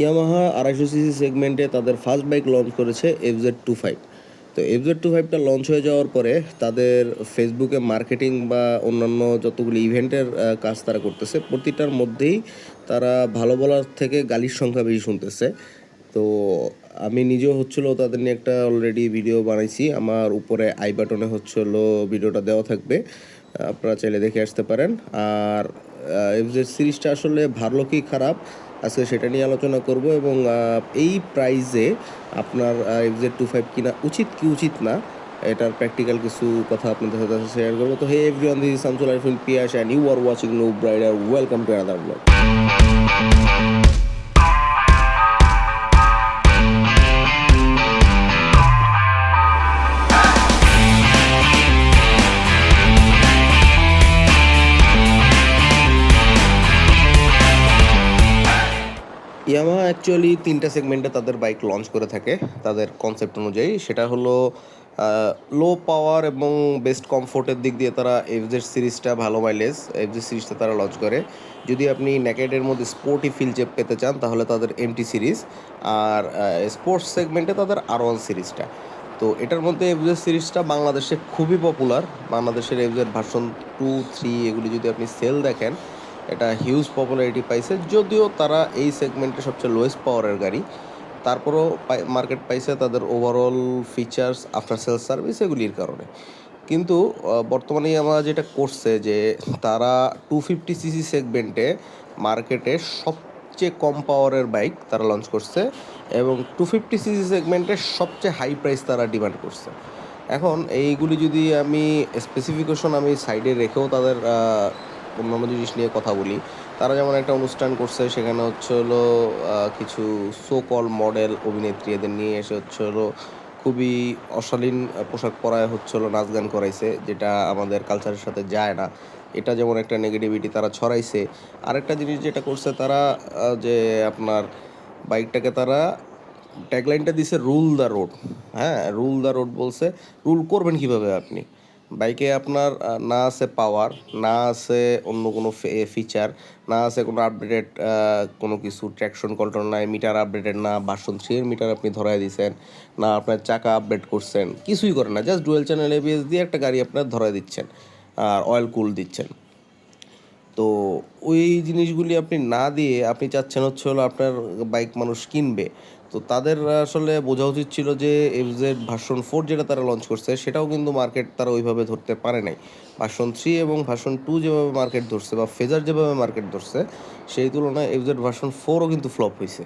Yamaha 250 CC সেগমেন্টে তাদের first bike launch করেছে FZ25। তো FZ25টা লঞ্চ হয়ে যাওয়ার পরে তাদের ফেসবুকে মার্কেটিং বা অন্যান্য যতগুলি ইভেন্টের কাজ তারা করতেছে, প্রতিটার মধ্যেই তারা ভালো বলার থেকে গালির সংখ্যা বেশি শুনতেছে। তো আমি নিজেও হচ্ছিলো তাদের নিয়ে একটা অলরেডি ভিডিও বানাইছি, আমার উপরে আই বাটনে হচ্ছিলো ভিডিওটা দেওয়া থাকবে, আপনারা চাইলে দেখে আসতে পারেন। আর এফজেড সিরিজটা আসলে ভালো কি খারাপ আজকে সেটা নিয়ে আলোচনা করব, এবং এই প্রাইজে আপনার FZ25 কিনা উচিত কি উচিত না এটার প্র্যাকটিক্যাল কিছু কথা আপনাদের সাথে শেয়ার করবো। তো hey everyone, this is Shamsul Arifin Pias and you are watching noob rider. Welcome to another blog. Yamaha actually 3টা সেগমেন্টে তাদের বাইক লঞ্চ করে থাকে তাদের কনসেপ্ট অনুযায়ী। সেটা হলো লো পাওয়ার এবং বেস্ট কমফোর্টের দিক দিয়ে তারা এফজেড সিরিজটা, ভালো মাইলেজ এফজেড সিরিজটা তারা লঞ্চ করে। যদি আপনি নেকেডের মধ্যে স্পোর্টি ফিল চেপ পেতে চান তাহলে তাদের এমটি সিরিজ, আর স্পোর্টস সেগমেন্টে তাদের R1 সিরিজটা। তো এটার মধ্যে এফজেড সিরিজটা বাংলাদেশে খুবই পপুলার। বাংলাদেশের এফজেড ভার্সন 2, 3 এগুলি যদি আপনি সেল দেখেন, এটা হিউজ পপুলারিটি পাইছে। যদিও তারা এই সেগমেন্টে সবচেয়ে লোয়েস্ট পাওয়ারের গাড়ি, তারপরও মার্কেট পাইছে তাদের overall features, after sale service এগুলির কারণে। কিন্তু বর্তমানে আমরা যেটা করছে যে তারা 250 সিসি সেগমেন্টে মার্কেটে সবচেয়ে কম পাওয়ারের বাইক তারা লঞ্চ করছে, এবং 250 সিসি সেগমেন্টের সবচেয়ে হাই প্রাইস তারা ডিমান্ড করছে। এখন এইগুলি যদি আমি স্পেসিফিকেশন আমি সাইডে রেখেও তাদের অন্যান্য জিনিস নিয়ে কথা বলি, তারা যেমন একটা অনুষ্ঠান করছে, সেখানে হচ্ছে হলো কিছু সো কল মডেল অভিনেত্রী এদের নিয়ে এসে হচ্ছে হলো খুবই অশালীন পোশাক পরায় হচ্ছে হলো নাচ গান করাইছে, যেটা আমাদের কালচারের সাথে যায় না। এটা যেমন একটা নেগেটিভিটি তারা ছড়াইছে। আরেকটা জিনিস যেটা করছে তারা, যে আপনার বাইকটাকে তারা ট্যাগলাইনটা দিছে রুল দ্য রোড। হ্যাঁ, রুল দ্য রোড বলছে। রুল করবেন কিভাবে আপনি? বাইকে আপনার না আছে পাওয়ার, না আছে অন্য কোনো ফিচার, না আছে কোনো আপডেটেড কোনো কিছু, ট্র্যাকশন কন্ট্রোল নাই, মিটার আপডেটেড না, ভার্সন 3 এর মিটার আপনি ধরায় দিচ্ছেন না, আপনার চাকা আপডেট করছেন, কিছুই করেন না, জাস্ট ডুয়েল চ্যানেল এবিএস দিয়ে একটা গাড়ি আপনার ধরায় দিচ্ছেন আর অয়েল কুল দিচ্ছেন। তো ওই জিনিসগুলি আপনি না দিয়ে আপনি চাচ্ছেন হচ্ছে হলো আপনার বাইক মানুষ কিনবে। তো তাদের আসলে বোঝা উচিত ছিল যে এফজেড ভার্সন 4 যেটা তারা লঞ্চ করছে সেটাও কিন্তু মার্কেট তারা ওইভাবে ধরতে পারে নাই। ভার্সন 3 এবং ভার্সন 2 যেভাবে মার্কেট ধরছে বা ফেজার যেভাবে মার্কেট ধরছে, সেই তুলনায় এফজেড ভার্সন 4ও কিন্তু ফ্লপ হয়েছে।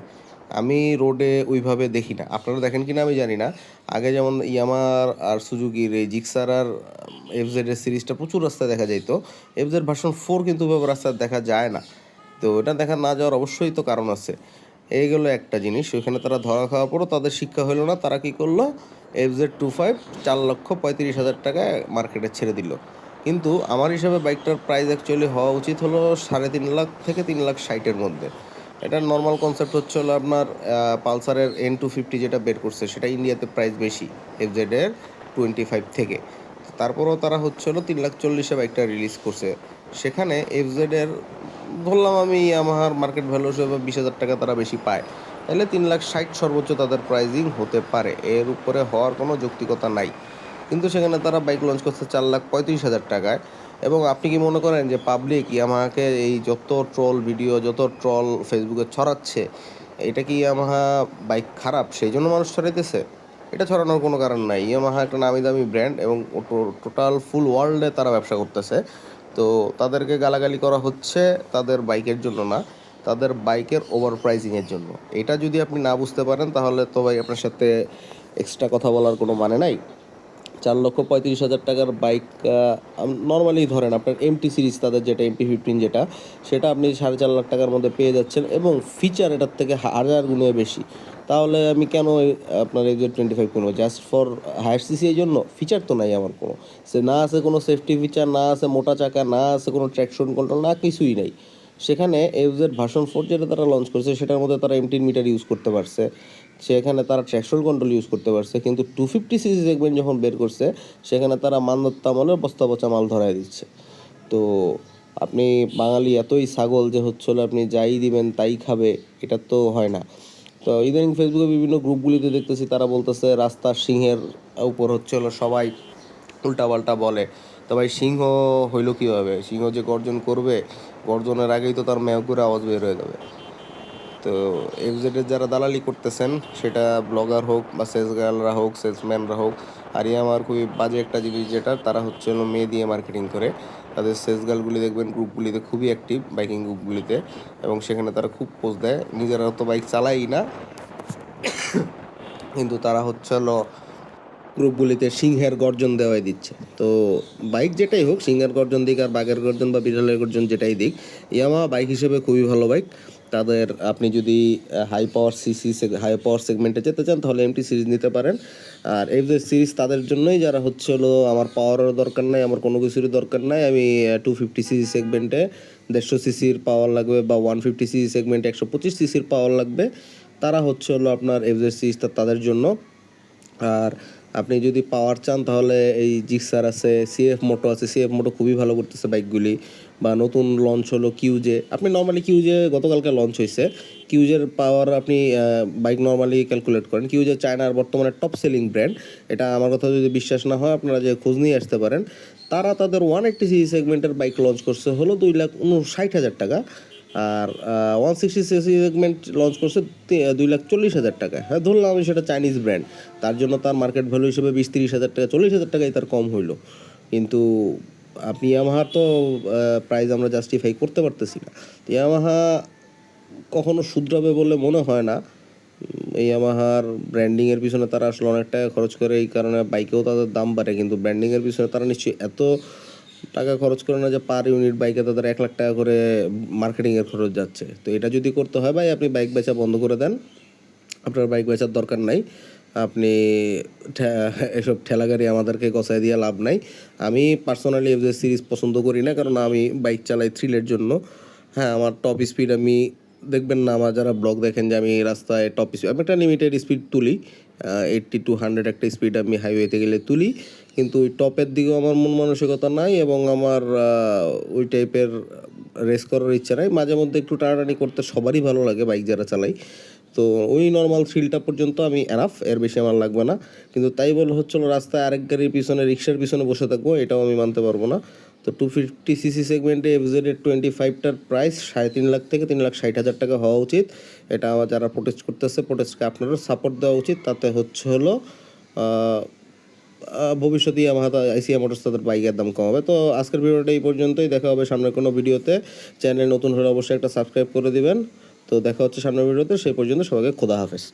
আমি রোডে ওইভাবে দেখি না, আপনারা দেখেন কিনা আমি জানি না। আগে যেমন ইয়ামার আর সুজুকির এই জিক্সার আর এফজেড এর সিরিজটা প্রচুর রাস্তায় দেখা যাইতো, এফজেড ভার্সন 4 কিন্তু ওইভাবে রাস্তায় দেখা যায় না। তো এটা দেখা না যাওয়ার অবশ্যই তো কারণ আছে। এইগুলো একটা জিনিস, ওইখানে তারা ধরা খাওয়ার পরও তাদের শিক্ষা হলো না। তারা কী করলো, FZ25 4,35,000 টাকায় মার্কেটে ছেড়ে দিল। কিন্তু আমার হিসাবে বাইকটার প্রাইস অ্যাকচুয়ালি হওয়া উচিত হলো 3.5 লাখ থেকে 3,60,000-এর মধ্যে। এটার নর্মাল কনসেপ্ট হচ্ছে হলো আপনার পালসারের N250 যেটা বের করছে সেটা ইন্ডিয়াতে প্রাইস বেশি এফজেডের 25 থেকে। তারপরেও তারা হচ্ছে হলো 3,40,000-এ বাইকটা রিলিজ করছে। সেখানে এফজেডের ধরলাম আমি ইয়ামাহার মার্কেট ভ্যালু হিসেবে 20,000 টাকা তারা বেশি পায়, তাহলে 3,60,000 সর্বোচ্চ তাদের প্রাইজিং হতে পারে, এর উপরে হওয়ার কোনো যৌক্তিকতা নাই। কিন্তু সেখানে তারা বাইক লঞ্চ করছে 4,35,000 টাকায়। এবং আপনি কি মনে করেন যে পাবলিক ইয়ামাহাকে এই যত ট্রল ভিডিও, যত ট্রল ফেসবুকে ছড়াচ্ছে, এটা কি ইয়ামাহা বাইক খারাপ সেই জন্য মানুষ ছড়াইতেছে? এটা ছড়ানোর কোনো কারণ নাই। ইয়ামাহা একটা নামি দামি ব্র্যান্ড এবং টোটাল ফুল ওয়ার্ল্ডে তারা ব্যবসা করতেছে। তো তাদেরকে গালাগালি করা হচ্ছে তাদের বাইকের জন্য না, তাদের বাইকের ওভার প্রাইসিংয়ের জন্য। এটা যদি আপনি না বুঝতে পারেন তাহলে তো ভাই আপনার সাথে এক্সট্রা কথা বলার কোনো মানে নাই। 4,35,000 টাকার বাইক নর্মালি ধরেন আপনার এমটি সিরিজ, তাদের যেটা MP15 যেটা, সেটা আপনি 4.5 লাখ টাকার মধ্যে পেয়ে যাচ্ছেন, এবং ফিচার এটার থেকে 1000 গুণে বেশি। তাহলে আমি কেন আপনার FZ25 কিনবো? Just for higher CC? এই জন্য ফিচার তো নাই আমার কোনো, সে না আছে কোনো সেফটি ফিচার, না আছে মোটা চাকা, না আছে কোনো ট্র্যাকশন কন্ট্রোল, না কিছুই নাই। সেখানে এফজেড ভার্সন 4 যেটা তারা লঞ্চ করছে সেটার মধ্যে তারা এমটিন মিটার ইউজ করতে পারছে, সেখানে তারা ট্র্যাকশন কন্ট্রোল ইউজ করতে পারছে। কিন্তু 250 সিসি সেগমেন্ট যখন বের করছে সেখানে তারা মান্যতা আমলের বস্তা পচা মাল ধরায় দিচ্ছে। তো আপনি বাঙালি এতই ছাগল যে হলো আপনি যাই দিবেন তাই খাবে, এটা তো হয় না। তো ইদানিং ফেসবুকে বিভিন্ন গ্রুপগুলিতে দেখতেছি তারা বলতেছে রাস্তার সিংহের উপর হলো সবাই উল্টাপাল্টা বলে। তো ভাই সিংহ হইলো কীভাবে? সিংহ যে গর্জন করবে, গর্জনের আগেই তো তার ম্যাও করে আওয়াজ বের হয়ে যাবে। তো এফজেডের যারা দালালি করতেছেন, সেটা ব্লগার হোক বা সেলস গার্লরা হোক, সেলসম্যানরা হোক, আর আমার খুবই বাজে একটা জিনিস যেটা, তারা হলো মেয়ে দিয়ে মার্কেটিং করে। তাদের সেলস গার্লগুলি দেখবেন গ্রুপগুলিতে খুবই অ্যাক্টিভ, বাইকিং গ্রুপগুলিতে, এবং সেখানে তারা খুব পোস্ট দেয়। নিজেরা তো বাইক চালাই না, কিন্তু তারা হলো গ্রুপগুলিতে সিংহের গর্জন দেওয়াই দিচ্ছে। তো বাইক যেটাই হোক, সিংহের গর্জন দিক আর বাঘের গর্জন বা বিড়ালের গর্জন যেটাই দিক, ইয়ামাহা বাইক হিসেবে খুবই ভালো বাইক। তাদের আপনি যদি হাই পাওয়ার সেগমেন্টে যেতে চান তাহলে এমটি সিরিজ নিতে পারেন। আর এফজেড সিরিজ তাদের জন্যই যারা হলো আমার পাওয়ারের দরকার নাই, আমার কোনো কিছুরই দরকার নাই, আমি 250 সিসি সেগমেন্টে 150 সিসির পাওয়ার লাগবে বা 150 সিসি সেগমেন্টে 125 সিসির পাওয়ার লাগবে, তারা হলো আপনার এফজেড সিরিজটা তাদের জন্য। আর আপনি যদি পাওয়ার চান তাহলে এই জিক্সার আছে, সিএফ মোটো আছে, সিএফ মোটো খুবই ভালো করতেছে বাইকগুলি। বা নতুন লঞ্চ হলো কিউজে, আপনি নর্মালি কিউজে গতকালকে লঞ্চ হয়েছে, কিউজের পাওয়ার আপনি বাইক নর্মালি ক্যালকুলেট করেন। কিউজে চায়নার বর্তমানে টপ সেলিং ব্র্যান্ড, এটা আমার কথা যদি বিশ্বাস না হয় আপনারা যে খোঁজ নিয়ে আসতে পারেন। তারা তাদের 180 সিসি সেগমেন্টের বাইক লঞ্চ করছে হলো 2,59,000 টাকা, আর 160 সিসি সেগমেন্ট লঞ্চ করছে 2,40,000 টাকা। হ্যাঁ, ধরলাম আমি সেটা চাইনিজ ব্র্যান্ড, তার জন্য তার মার্কেট ভ্যালু হিসেবে 20-30 হাজার টাকা, 40,000 টাকাই তার কম হইলো। কিন্তু আপনি ইয়ামাহার তো প্রাইস আমরা জাস্টিফাই করতে পারতেছি না। ইয়ামাহা কখনো শুধরাবে বলে মনে হয় না। এই ইয়ামাহার ব্র্যান্ডিংয়ের পিছনে তারা আসলে অনেক টাকা খরচ করে, এই কারণে বাইকেও তাদের দাম বাড়ে, কিন্তু ব্র্যান্ডিংয়ের পিছনে তারা নিশ্চয়ই এত টাকা খরচ করে না যে পার ইউনিট বাইকে তাদের 1 লাখ টাকা করে মার্কেটিংয়ের খরচ যাচ্ছে। তো এটা যদি করতে হয় ভাই, আপনি বাইক বেচা বন্ধ করে দেন, আপনার বাইক বেচার দরকার নাই। আপনি এসব ঠেলাগাড়ি আমাদেরকে গছায় দিয়ে লাভ নাই। আমি পার্সোনালি এফজেড সিরিজ পছন্দ করি না, কারণ আমি বাইক চালাই থ্রিলের জন্য। হ্যাঁ, আমার টপ স্পিড আমি দেখবেন না, আমার যারা ব্লগ দেখেন যে আমি রাস্তায় টপ স্পিড, আমি একটা লিমিটেড স্পিড তুলি, 80-100 একটা স্পিড আমি হাইওয়েতে গেলে তুলি, কিন্তু ওই টপের দিকেও আমার মন মানসিকতা নাই, এবং আমার ওই টাইপের রেস করার ইচ্ছা নাই। মাঝে মধ্যে একটু টানাটানি করতে সবারই ভালো লাগে বাইক যারা চালাই, তো ওই নর্মাল থ্রিলটা পর্যন্ত আমি এনাফ, এর বেশি আমার লাগবে না। কিন্তু তাই বলে রাস্তায় আরেক গাড়ির পিছনে, রিক্সার পিছনে বসে থাকবো, এটাও আমি মানতে পারবো না। তো 250 সিসি সেগমেন্টে এফজেডের 25টার প্রাইস 3.5 লাখ থেকে 3,60,000 টাকা হওয়া উচিত। এটা আমার যারা প্রোটেস্ট করতেছে, প্রোটেস্টকে আপনারও সাপোর্ট দেওয়া উচিত। তাতে হলো ভবিষ্যতে আইসিআই মোটরস তাদের বাইকের দাম কমাবে। তো আজকের ভিডিওটা এই পর্যন্তই, দেখা হবে সামনের কোনো ভিডিওতে। চ্যানেল নতুন হলে অবশ্যই একটা সাবস্ক্রাইব করে দিবেন। তো দেখা হচ্ছে সামনের ভিডিওতে, সেই পর্যন্ত সবাইকে খোদা হাফেজ।